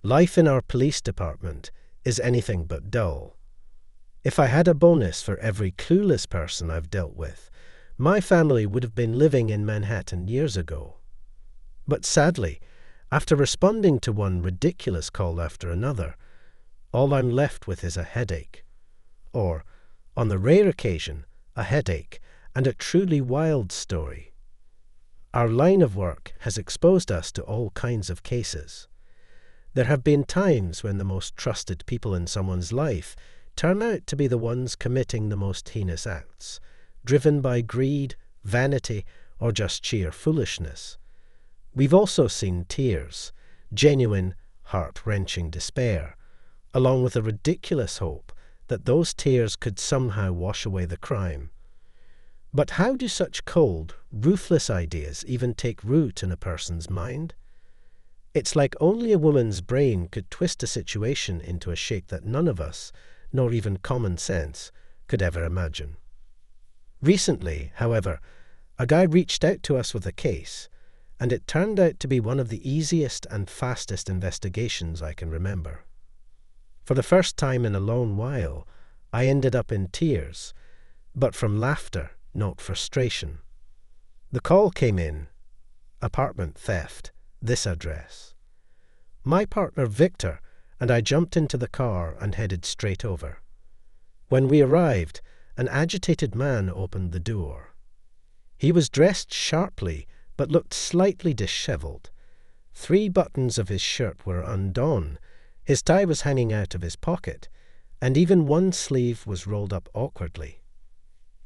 Life in our police department is anything but dull. If I had a bonus for every clueless person I've dealt with, my family would have been living in Manhattan years ago. But sadly, after responding to one ridiculous call after another, all I'm left with is a headache. Or, on the rare occasion, a headache and a truly wild story. Our line of work has exposed us to all kinds of cases. There have been times when the most trusted people in someone's life turn out to be the ones committing the most heinous acts, driven by greed, vanity, or just sheer foolishness. We've also seen tears, genuine, heart-wrenching despair, along with a ridiculous hope that those tears could somehow wash away the crime. But how do such cold, ruthless ideas even take root in a person's mind? It's like only a woman's brain could twist a situation into a shape that none of us, nor even common sense, could ever imagine. Recently, however, a guy reached out to us with a case, and it turned out to be one of the easiest and fastest investigations I can remember. For the first time in a long while, I ended up in tears, but from laughter, not frustration. The call came in, apartment theft, this address. My partner Victor and I jumped into the car and headed straight over. When we arrived, an agitated man opened the door. He was dressed sharply, but looked slightly disheveled. 3 buttons of his shirt were undone, his tie was hanging out of his pocket, and even one sleeve was rolled up awkwardly.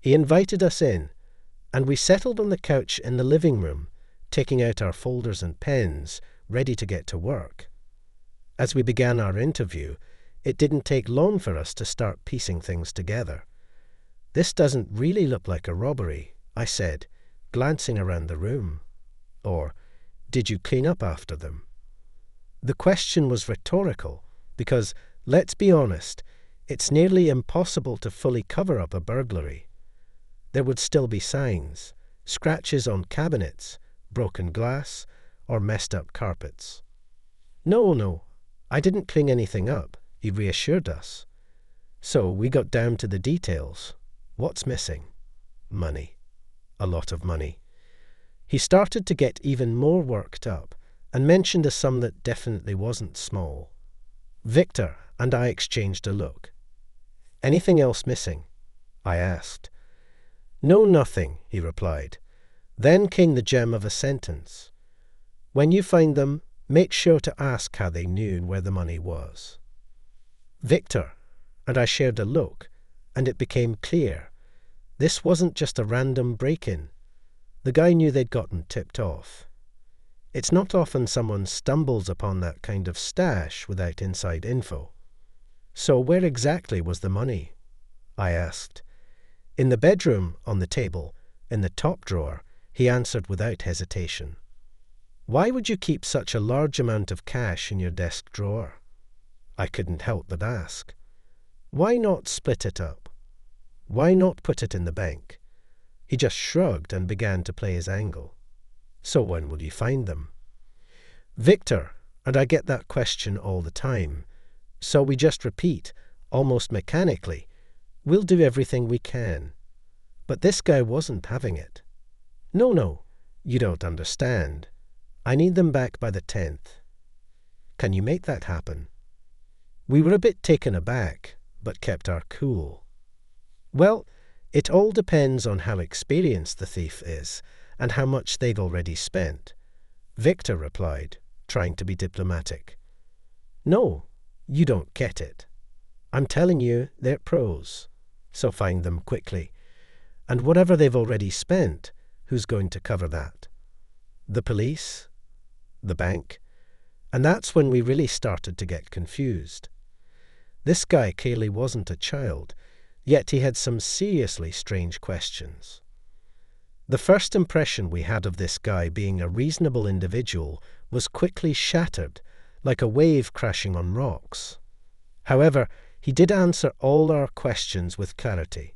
He invited us in, and we settled on the couch in the living room, taking out our folders and pens, ready to get to work. As we began our interview, it didn't take long for us to start piecing things together. "This doesn't really look like a robbery," I said, glancing around the room. Or, "Did you clean up after them?" The question was rhetorical because, let's be honest, it's nearly impossible to fully cover up a burglary. There would still be signs, scratches on cabinets, broken glass, or messed up carpets. No, I didn't clean anything up, he reassured us. So we got down to the details. What's missing? Money. A lot of money. He started to get even more worked up and mentioned a sum that definitely wasn't small. Victor and I exchanged a look. "Anything else missing?" I asked. "No, nothing," he replied. Then came the gem of a sentence. "When you find them, make sure to ask how they knew where the money was." Victor and I shared a look, and it became clear. This wasn't just a random break-in. The guy knew they'd gotten tipped off. It's not often someone stumbles upon that kind of stash without inside info. "So where exactly was the money?" I asked. "In the bedroom, on the table, in the top drawer," he answered without hesitation. "Why would you keep such a large amount of cash in your desk drawer?" I couldn't help but ask. "Why not split it up? Why not put it in the bank?" He just shrugged and began to play his angle. "So when will you find them?" Victor and I get that question all the time, so we just repeat, almost mechanically, "We'll do everything we can." But this guy wasn't having it. No, you don't understand. I need them back by the 10th. Can you make that happen?" We were a bit taken aback, but kept our cool. "Well, it all depends on how experienced the thief is and how much they've already spent," Victor replied, trying to be diplomatic. "No, you don't get it. I'm telling you, they're pros, so find them quickly. And whatever they've already spent, who's going to cover that? The police? The bank?" And that's when we really started to get confused. This guy clearly wasn't a child, yet he had some seriously strange questions. The first impression we had of this guy being a reasonable individual was quickly shattered, like a wave crashing on rocks. However, he did answer all our questions with clarity.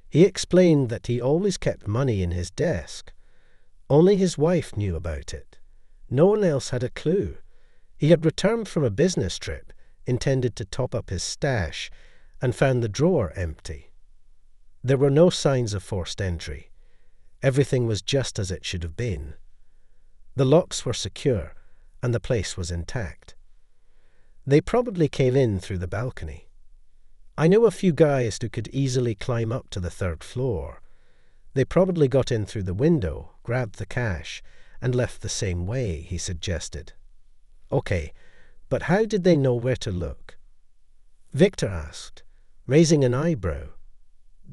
He explained that he always kept money in his desk. Only his wife knew about it. No one else had a clue. He had returned from a business trip, intended to top up his stash, and found the drawer empty. There were no signs of forced entry. Everything was just as it should have been. The locks were secure, and the place was intact. They probably came in through the balcony. I knew a few guys who could easily climb up to the third floor. They probably got in through the window, grabbed the cash, and left the same way, he suggested. Okay, but how did they know where to look? Victor asked, raising an eyebrow.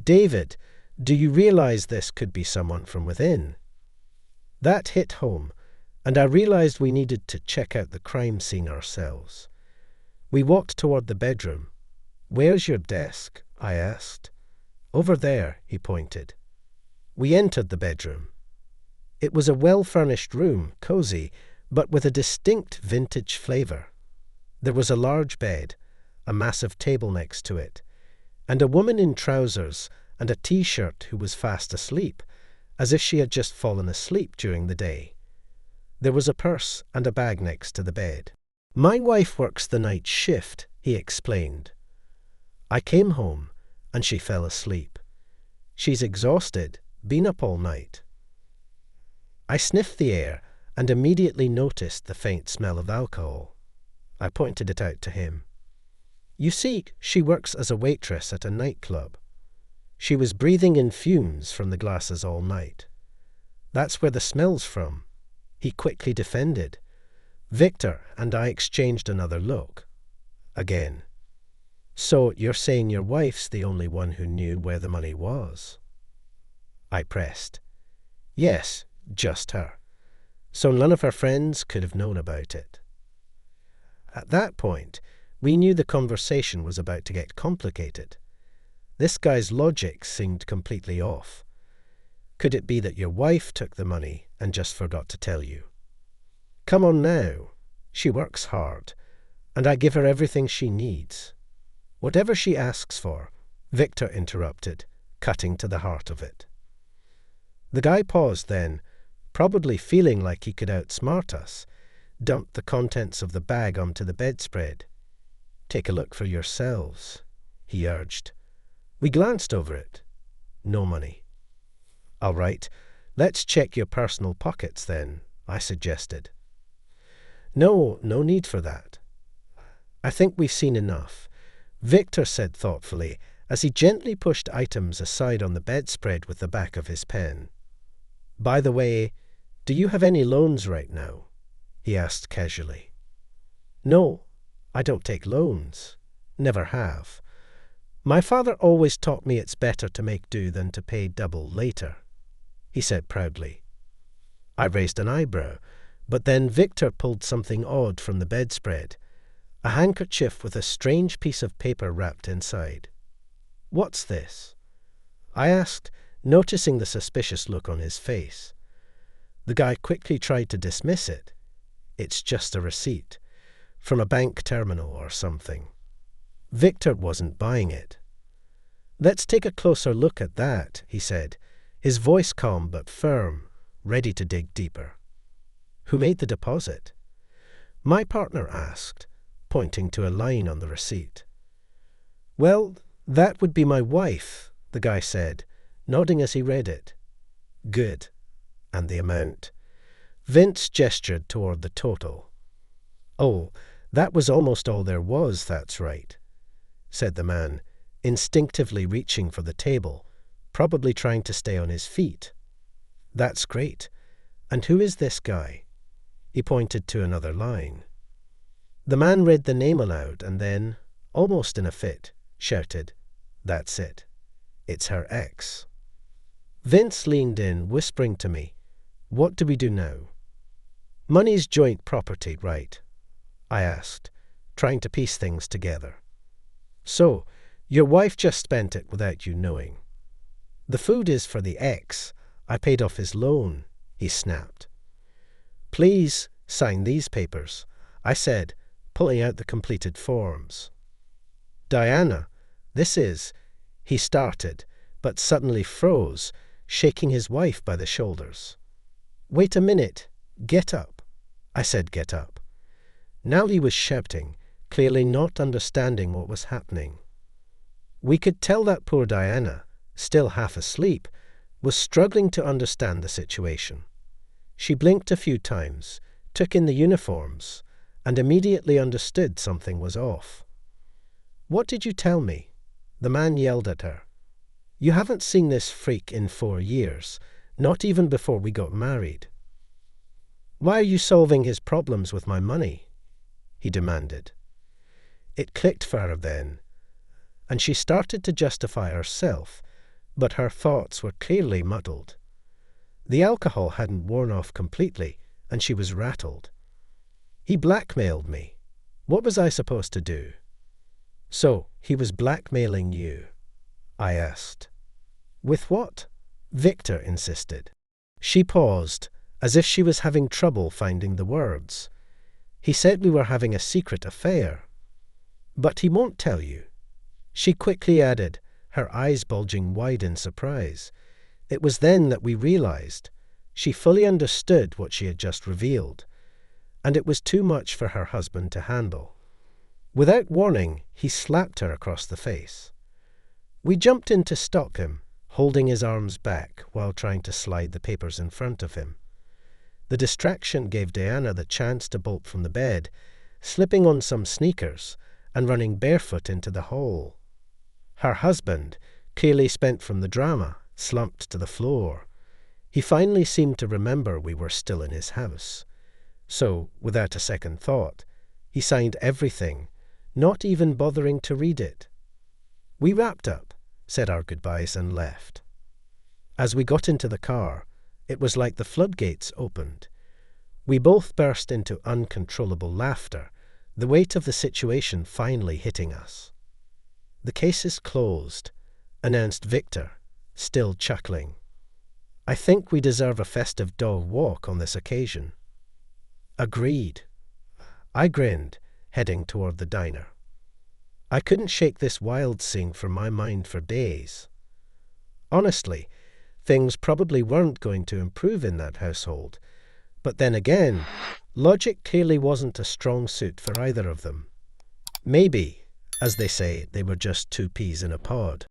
David, do you realize this could be someone from within? That hit home, and I realized we needed to check out the crime scene ourselves. We walked toward the bedroom. Where's your desk? I asked. Over there, he pointed. We entered the bedroom. It was a well-furnished room, cozy, but with a distinct vintage flavor. There was a large bed, a massive table next to it, and a woman in trousers and a t-shirt who was fast asleep, as if she had just fallen asleep during the day. There was a purse and a bag next to the bed. My wife works the night shift, he explained. I came home, and she fell asleep. She's exhausted, been up all night. I sniffed the air and immediately noticed the faint smell of alcohol. I pointed it out to him. You see, she works as a waitress at a nightclub. She was breathing in fumes from the glasses all night. That's where the smell's from. He quickly defended. Victor and I exchanged another look. Again. So you're saying your wife's the only one who knew where the money was? I pressed. Yes, just her. So none of her friends could have known about it. At that point, we knew the conversation was about to get complicated. This guy's logic seemed completely off. Could it be that your wife took the money and just forgot to tell you? Come on now. She works hard, and I give her everything she needs. Whatever she asks for, Victor interrupted, cutting to the heart of it. The guy paused then, probably feeling like he could outsmart us, dumped the contents of the bag onto the bedspread. Take a look for yourselves, he urged. We glanced over it. No money. All right, let's check your personal pockets then, I suggested. No need for that. I think we've seen enough, Victor said thoughtfully, as he gently pushed items aside on the bedspread with the back of his pen. By the way, do you have any loans right now? He asked casually. No, I don't take loans. Never have. My father always taught me it's better to make do than to pay double later, he said proudly. I raised an eyebrow, but then Victor pulled something odd from the bedspread, a handkerchief with a strange piece of paper wrapped inside. What's this? I asked, noticing the suspicious look on his face. The guy quickly tried to dismiss it. It's just a receipt, from a bank terminal or something. Victor wasn't buying it. Let's take a closer look at that, he said, his voice calm but firm, ready to dig deeper. Who made the deposit? My partner asked, pointing to a line on the receipt. Well, that would be my wife, the guy said, nodding as he read it. Good. And the amount? Vince gestured toward the total. Oh, that was almost all there was, that's right, said the man, instinctively reaching for the table, probably trying to stay on his feet. That's great. And who is this guy? He pointed to another line. The man read the name aloud and then, almost in a fit, shouted, That's it. It's her ex. Vince leaned in, whispering to me, What do we do now? Money's joint property, right? I asked, trying to piece things together. So, your wife just spent it without you knowing. The food is for the ex. I paid off his loan, he snapped. Please sign these papers, I said, pulling out the completed forms. Diana, this is, he started, but suddenly froze, shaking his wife by the shoulders. Wait a minute, get up. I said get up. Nally was shouting, clearly not understanding what was happening. We could tell that poor Diana, still half asleep, was struggling to understand the situation. She blinked a few times, took in the uniforms, and immediately understood something was off. "What did you tell me?" The man yelled at her. "You haven't seen this freak in 4 years, not even before we got married." "Why are you solving his problems with my money?" he demanded. It clicked for her then, and she started to justify herself, but her thoughts were clearly muddled. The alcohol hadn't worn off completely, and she was rattled. "He blackmailed me. What was I supposed to do?" "So, he was blackmailing you?" I asked. "With what?" Victor insisted. She paused, as if she was having trouble finding the words. "He said we were having a secret affair." "But he won't tell you." She quickly added, her eyes bulging wide in surprise. It was then that we realized she fully understood what she had just revealed, and it was too much for her husband to handle. Without warning, he slapped her across the face. We jumped in to stop him, holding his arms back while trying to slide the papers in front of him. The distraction gave Diana the chance to bolt from the bed, slipping on some sneakers and running barefoot into the hall. Her husband, clearly spent from the drama, slumped to the floor. He finally seemed to remember we were still in his house. So, without a second thought, he signed everything, not even bothering to read it. We wrapped up, said our goodbyes, and left. As we got into the car, it was like the floodgates opened. We both burst into uncontrollable laughter, the weight of the situation finally hitting us. "The case is closed," announced Victor, still chuckling. "I think we deserve a festive dog walk on this occasion." "Agreed." I grinned, heading toward the diner. I couldn't shake this wild scene from my mind for days. Honestly, things probably weren't going to improve in that household, but then again, logic clearly wasn't a strong suit for either of them. Maybe, as they say, they were just two peas in a pod.